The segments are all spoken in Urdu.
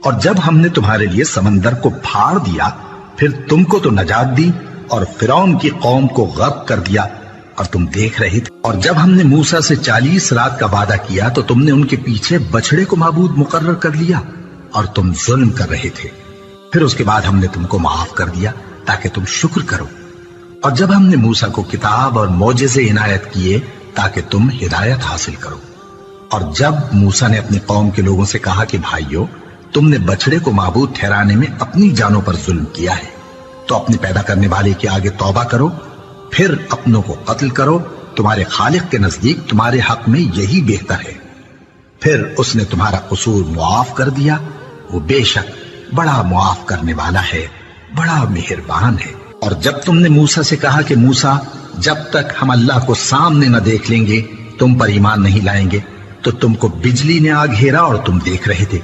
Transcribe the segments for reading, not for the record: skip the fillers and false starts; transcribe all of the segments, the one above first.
اور جب ہم نے تمہارے لیے سمندر کو پھاڑ دیا پھر تم کو تو نجات دی اور فرعون کی قوم کو غرق کر دیا اور تم دیکھ رہے تھے. اور جب ہم نے موسیٰ سے 40 رات کا وعدہ کیا تو تم نے ان کے پیچھے بچڑے کو معبود مقرر کر لیا اور تم ظلم کر رہے تھے. پھر اس کے بعد ہم نے تم کو معاف کر دیا تاکہ تم شکر کرو. اور جب ہم نے موسیٰ کو کتاب اور معجزے عنایت کیے تاکہ تم ہدایت حاصل کرو. اور جب موسیٰ نے اپنی قوم کے لوگوں سے کہا کہ بھائیو تم نے بچڑے کو معبود ٹھہرانے میں اپنی جانوں پر ظلم کیا ہے تو اپنے پیدا کرنے والے کے آگے توبہ کرو پھر اپنوں کو قتل کرو. تمہارے خالق کے نزدیک تمہارے حق میں یہی بہتر ہے. پھر اس نے تمہارا قصور معاف کر دیا. وہ بے شک بڑا معاف کرنے والا ہے بڑا مہربان ہے. اور جب تم نے موسیٰ سے کہا کہ موسیٰ جب تک ہم اللہ کو سامنے نہ دیکھ لیں گے تم پر ایمان نہیں لائیں گے تو تم کو بجلی نے آ گھیرا اور تم دیکھ رہے تھے.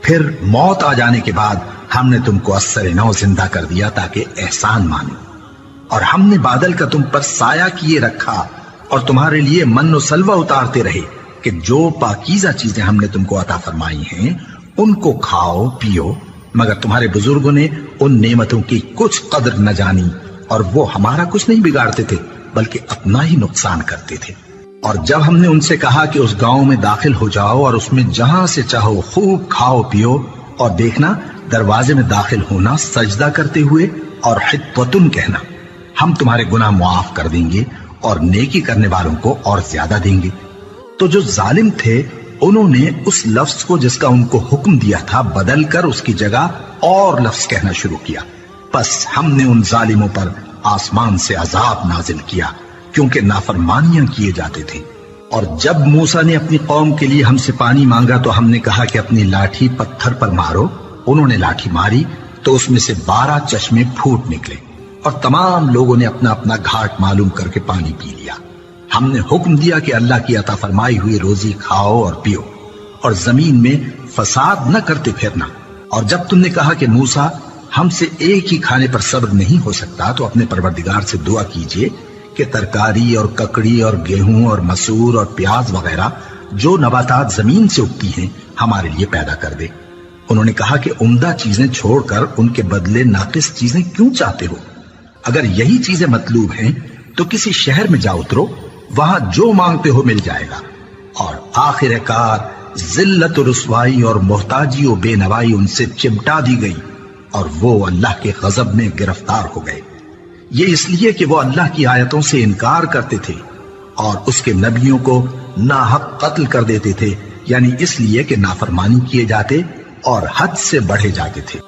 پھر موت آ جانے کے بعد ہم نے تم کو اثر نو زندہ کر دیا تاکہ احسان مانو. اور ہم نے بادل کا تم پر سایہ کیے رکھا اور تمہارے لیے من و سلوہ اتارتے رہے کہ جو پاکیزہ چیزیں ہم نے تم کو عطا فرمائی ہیں ان کو کھاؤ پیو. مگر تمہارے بزرگوں نے ان نعمتوں کی کچھ قدر نہ جانی اور وہ ہمارا کچھ نہیں بگاڑتے تھے بلکہ اپنا ہی نقصان کرتے تھے. اور جب ہم نے ان سے کہا کہ اس گاؤں میں داخل ہو جاؤ اور اس میں جہاں سے چاہو خوب کھاؤ پیو اور دیکھنا دروازے میں داخل ہونا سجدہ کرتے ہوئے اور حطوۃ کہنا ہم تمہارے گناہ معاف کر دیں گے اور نیکی کرنے والوں کو اور زیادہ دیں گے. تو جو ظالم تھے انہوں نے اس لفظ کو جس کا ان کو حکم دیا تھا بدل کر اس کی جگہ اور لفظ کہنا شروع کیا. پس ہم نے ان ظالموں پر آسمان سے عذاب نازل کیا کیونکہ نافرمانیاں کیے جاتے تھے. اور جب موسیٰ نے اپنی قوم کے لیے ہم سے پانی مانگا تو ہم نے کہا کہ اپنی لاٹھی پتھر پر مارو. انہوں نے لاٹھی ماری تو اس میں سے 12 چشمے پھوٹ نکلے اور تمام لوگوں نے اپنا اپنا گھاٹ معلوم کر کے پانی پی لیا. ہم نے حکم دیا کہ اللہ کی عطا فرمائی ہوئی روزی کھاؤ اور پیو اور زمین میں فساد نہ کرتے پھرنا. اور جب تم نے کہا کہ موسیٰ ہم سے ایک ہی کھانے پر صبر نہیں ہو سکتا تو اپنے پروردگار سے دعا کیجئے کہ ترکاری اور ککڑی اور گیہوں اور مسور اور پیاز وغیرہ جو نباتات زمین سے اگتی ہیں ہمارے لیے پیدا کر دے. انہوں نے کہا کہ عمدہ چیزیں چھوڑ کر ان کے بدلے ناقص چیزیں کیوں چاہتے ہو؟ اگر یہی چیزیں مطلوب ہیں تو کسی شہر میں جا اترو وہاں جو مانگتے ہو مل جائے گا. اور آخر کار ذلت و رسوائی اور محتاجی و بے نوائی ان سے چمٹا دی گئی اور وہ اللہ کے غضب میں گرفتار ہو گئے. یہ اس لیے کہ وہ اللہ کی آیتوں سے انکار کرتے تھے اور اس کے نبیوں کو ناحق قتل کر دیتے تھے، یعنی اس لیے کہ نافرمانی کیے جاتے اور حد سے بڑھے جاتے تھے.